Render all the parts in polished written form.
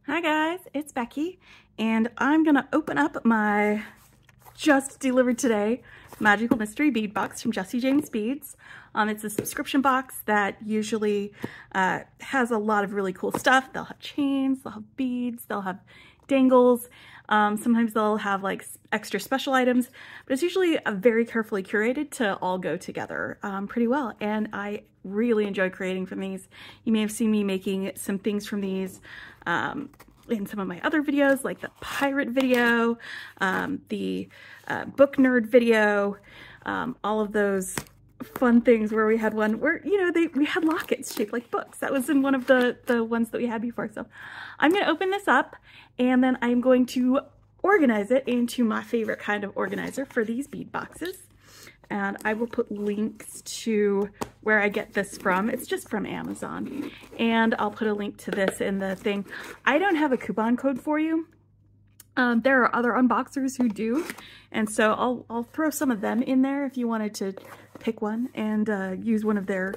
Hi guys, it's Becky, and I'm gonna open up my just delivered today Magical Mystery Bead Box from Jessie James Beads. It's a subscription box that usually has a lot of really cool stuff. They'll have chains, they'll have beads, they'll have dangles. Sometimes they'll have like extra special items, but it's usually very carefully curated to all go together pretty well. And I really enjoy creating from these. You may have seen me making some things from these in some of my other videos, like the pirate video, the book nerd video, all of those fun things where we had one where, you know, we had lockets shaped like books. That was in one of the ones that we had before. So I'm going to open this up and then I'm going to organize it into my favorite kind of organizer for these bead boxes. And I will put links to where I get this from. It's just from Amazon. And I'll put a link to this in the thing. I don't have a coupon code for you. There are other unboxers who do. And so I'll throw some of them in there if you wanted to pick one and use one of their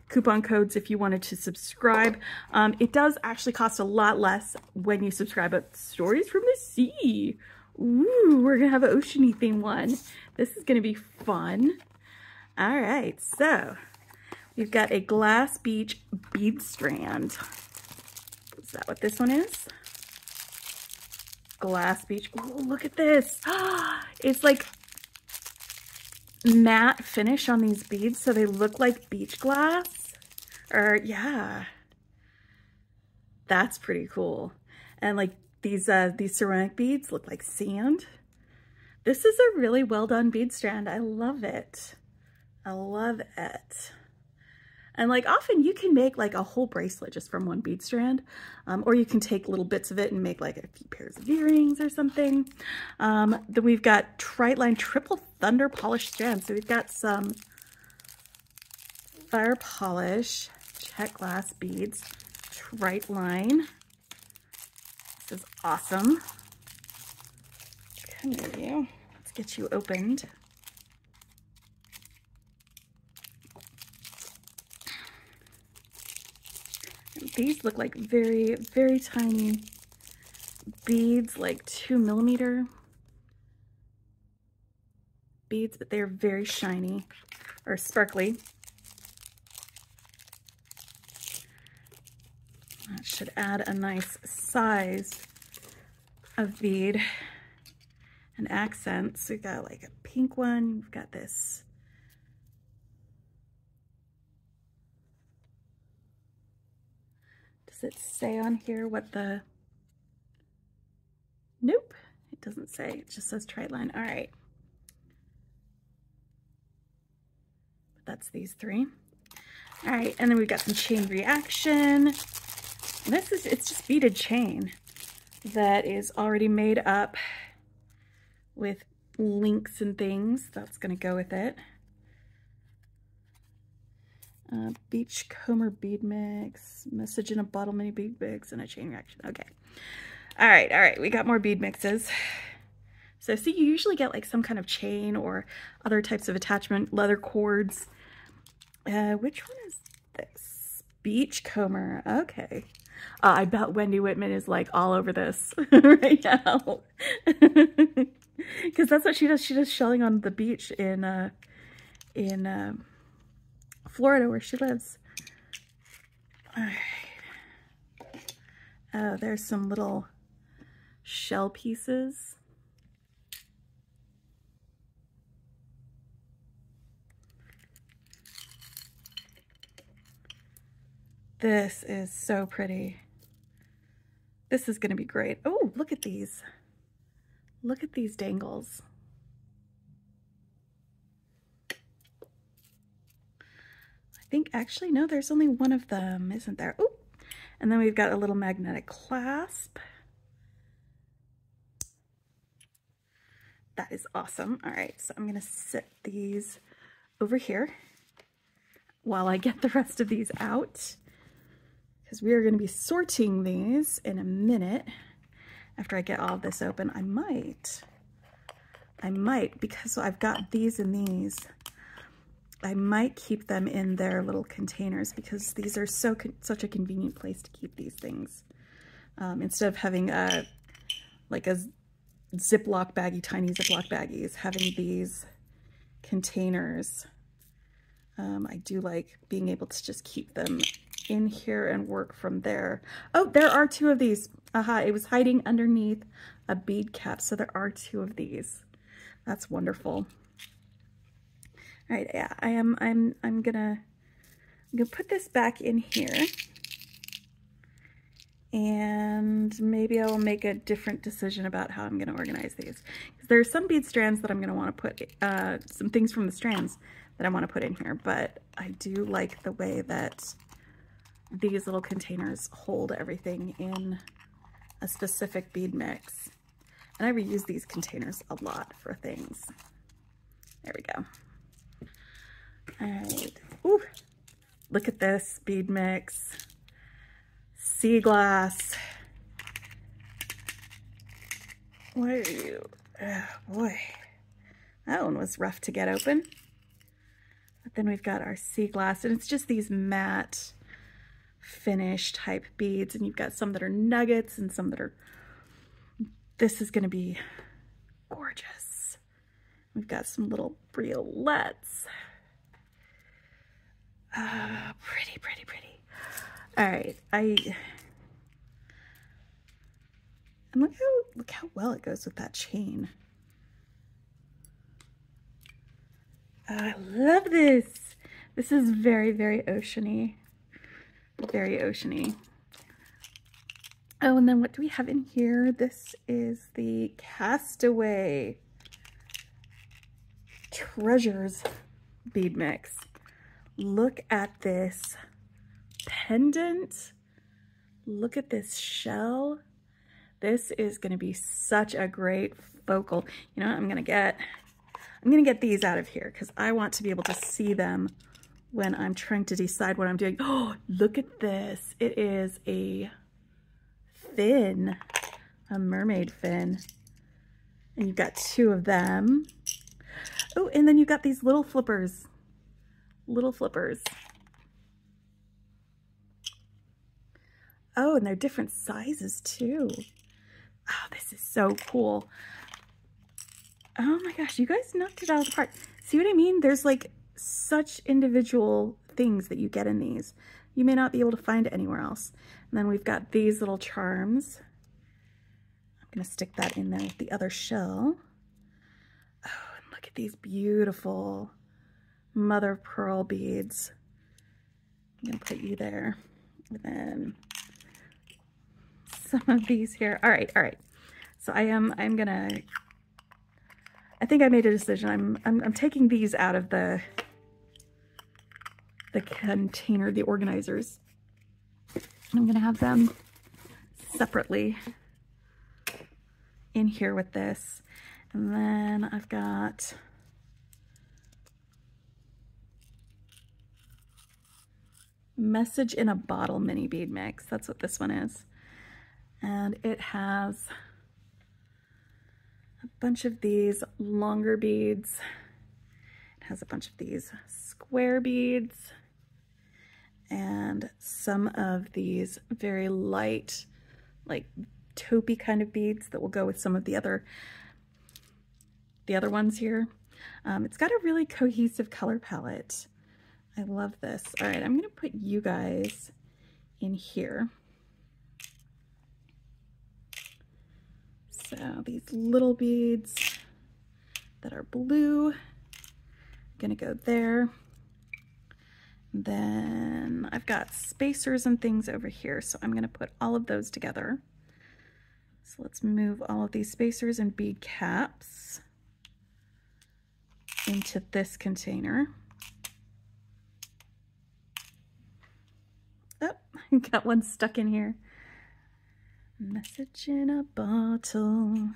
coupon codes if you wanted to subscribe. It does actually cost a lot less when you subscribe at Stories from the Sea. Ooh, we're gonna have an oceany theme one. This is gonna be fun. All right, so we've got a Glass Beach bead strand. Is that what this one is? Glass Beach. Oh, look at this. It's like matte finish on these beads, so they look like beach glass. Or yeah, that's pretty cool. And like these ceramic beads look like sand. This is a really well done bead strand. I love it. I love it. And like often you can make like a whole bracelet just from one bead strand, or you can take little bits of it and make like a few pairs of earrings or something. Then we've got Triteline Triple Thunder Polish strands. So we've got some fire polish, check glass beads, Triteline. This is awesome. Come here, you. Let's get you opened. These look like very, very tiny beads, like 2mm beads, but they're very shiny or sparkly. That should add a nice size of bead and accents. We've got like a pink one. We've got this Does it say on here what the... Nope, it doesn't say. It just says Triteline. All right. That's these three. All right, and then we've got some chain reaction. It's just beaded chain that is already made up with links and things. That's gonna go with it. Beachcomber bead mix, message in a bottle, mini bead mix, and a chain reaction. Okay. All right. We got more bead mixes. So see, you usually get like some kind of chain or other types of attachment, leather cords. Which one is this? Beachcomber. Okay. I bet Wendy Whitman is like all over this right now. Because that's what she does. She does shelling on the beach in Florida, where she lives. All right. Oh, there's some little shell pieces. This is so pretty. This is going to be great. Oh, look at these. Look at these dangles. I think actually, no, there's only one of them, isn't there? Oh, and then we've got a little magnetic clasp. That is awesome. All right, so I'm gonna set these over here while I get the rest of these out, because we are gonna be sorting these in a minute. After I get all of this open, I might, because I've got these and these, I might keep them in their little containers because these are such a convenient place to keep these things. Instead of having like a Ziploc baggie, tiny Ziploc baggies, having these containers. I do like being able to just keep them in here and work from there. Oh, there are 2 of these. Aha, it was hiding underneath a bead cap, so there are 2 of these. That's wonderful. All right, yeah, I'm gonna put this back in here, and maybe I will make a different decision about how I'm gonna organize these. Because there are some bead strands that I'm gonna want to put, some things from the strands that I want to put in here, but I do like the way that these little containers hold everything in a specific bead mix. And I reuse these containers a lot for things. There we go. All right. Ooh, look at this bead mix. Sea glass. What are you? Oh boy, that one was rough to get open. But then we've got our sea glass, and it's just these matte finish type beads, and you've got some that are nuggets and some that are, this is going to be gorgeous. We've got some little briolets. Pretty, pretty, pretty. All right, and look how well it goes with that chain. I love this. This is very, very oceany. Very oceany. Oh, and then what do we have in here? This is the Castaway Treasures bead mix. Look at this pendant. Look at this shell. This is going to be such a great focal. You know what I'm going to get? I'm going to get these out of here because I want to be able to see them when I'm trying to decide what I'm doing. Oh, look at this. It is a fin, a mermaid fin. And you've got 2 of them. Oh, and then you've got these little flippers. Little flippers. Oh, and they're different sizes too. Oh, this is so cool. Oh my gosh, you guys knocked it out of the park. See what I mean? There's like such individual things that you get in these. You may not be able to find it anywhere else. And then we've got these little charms. I'm gonna stick that in there with the other shell. Oh, and look at these beautiful mother of pearl beads. I'm gonna put you there. And then some of these here. All right, all right. So I think I made a decision. I'm taking these out of the container, the organizers. I'm gonna have them separately in here with this. And then I've got Message in a Bottle mini bead mix. That's what this one is. And it has a bunch of these longer beads. It has a bunch of these square beads and some of these very light, like taupey kind of beads that will go with some of the other ones here. It's got a really cohesive color palette. I love this. All right, I'm gonna put you guys in here. So these little beads that are blue, gonna go there. Then I've got spacers and things over here, so I'm gonna put all of those together. So let's move all of these spacers and bead caps into this container. Oh, I got one stuck in here. Message in a bottle.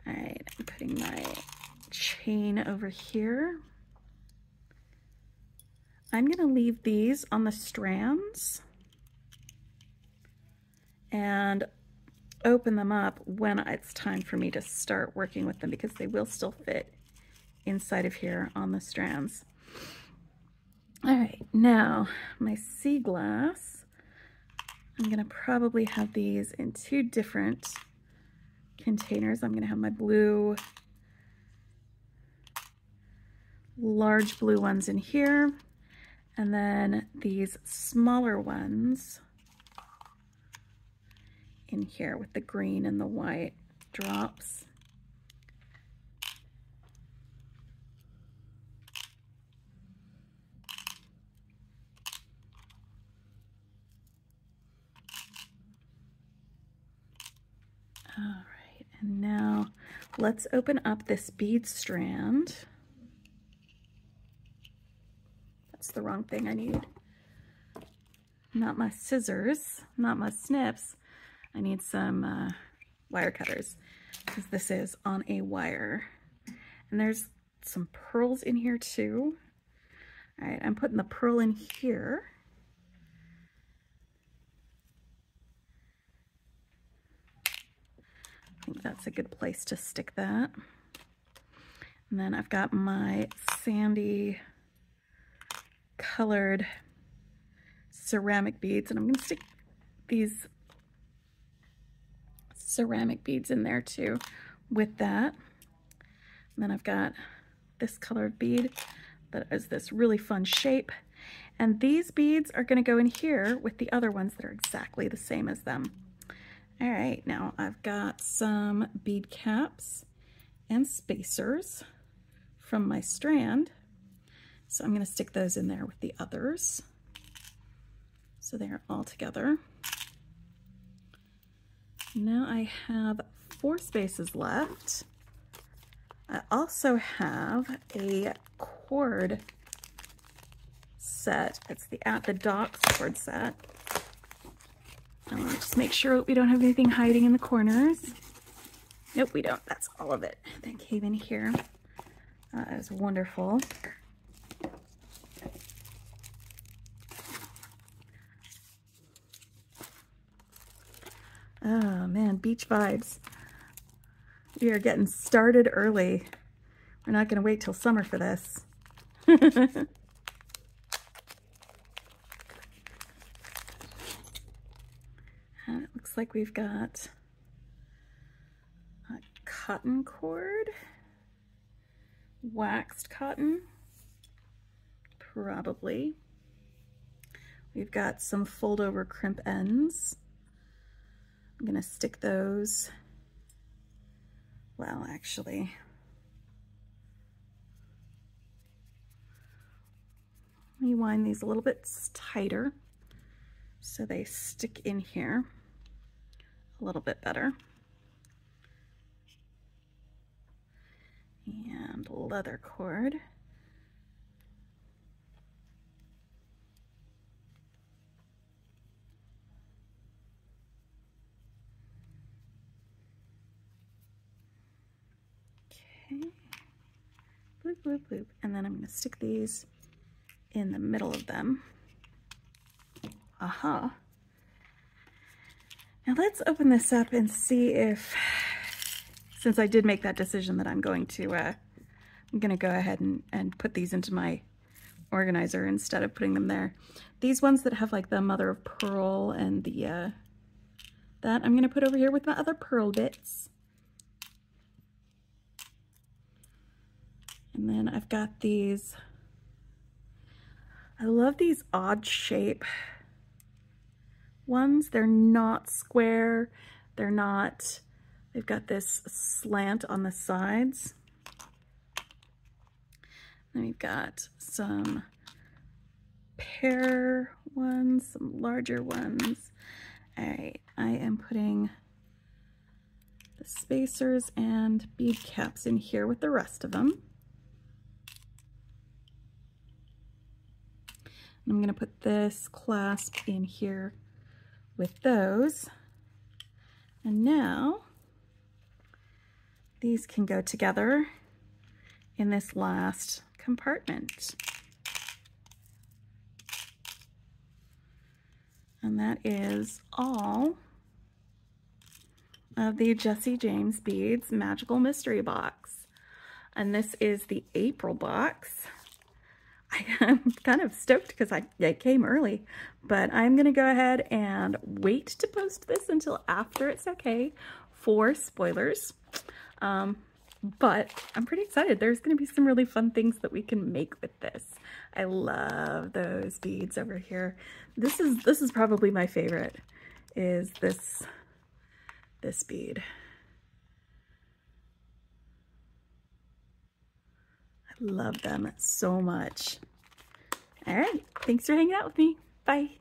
All right, I'm putting my chain over here. I'm gonna leave these on the strands and open them up when it's time for me to start working with them, because they will still fit inside of here on the strands. All right, now my sea glass. I'm gonna probably have these in two different containers. I'm gonna have my blue, large blue ones in here, and then these smaller ones in here with the green and the white drops. All right, and now let's open up this bead strand. That's the wrong thing I need. Not my scissors, not my snips. I need some wire cutters because this is on a wire. And there's some pearls in here too. All right, I'm putting the pearl in here. I think that's a good place to stick that. And then I've got my sandy colored ceramic beads, and I'm going to stick these ceramic beads in there too with that. And then I've got this colored bead that is this really fun shape, and these beads are going to go in here with the other ones that are exactly the same as them. All right, now I've got some bead caps and spacers from my strand, so I'm going to stick those in there with the others so they're all together. Now I have 4 spaces left. I also have a cord set. It's the At the Docks cord set. Just make sure we don't have anything hiding in the corners. Nope, we don't. That's all of it that came in here. That is wonderful. Oh man, beach vibes. We are getting started early. We're not going to wait till summer for this. And it looks like we've got a cotton cord, waxed cotton, probably. We've got some fold over crimp ends. I'm going to stick those, well, actually, let me wind these a little bit tighter so they stick in here a little bit better. And leather cord. Okay. Bloop, bloop, bloop. And then I'm going to stick these in the middle of them. Aha. Now let's open this up and see if, since I did make that decision that I'm going to go ahead and put these into my organizer instead of putting them there. These ones that have like the mother of pearl and the, that I'm going to put over here with my other pearl bits. And then I've got these, I love these odd shape ones. They're not square. They're not, they've got this slant on the sides. Then we've got some pear ones, some larger ones. All right, I am putting the spacers and bead caps in here with the rest of them. I'm going to put this clasp in here with those. And now these can go together in this last compartment. And that is all of the Jessie James Beads Magical Mystery Box. And this is the April box. I'm kind of stoked because I came early, but I'm going to go ahead and wait to post this until after it's okay for spoilers. But I'm pretty excited. There's going to be some really fun things that we can make with this. I love those beads over here. This is probably my favorite, is this bead. I love them so much. All right, thanks for hanging out with me. Bye.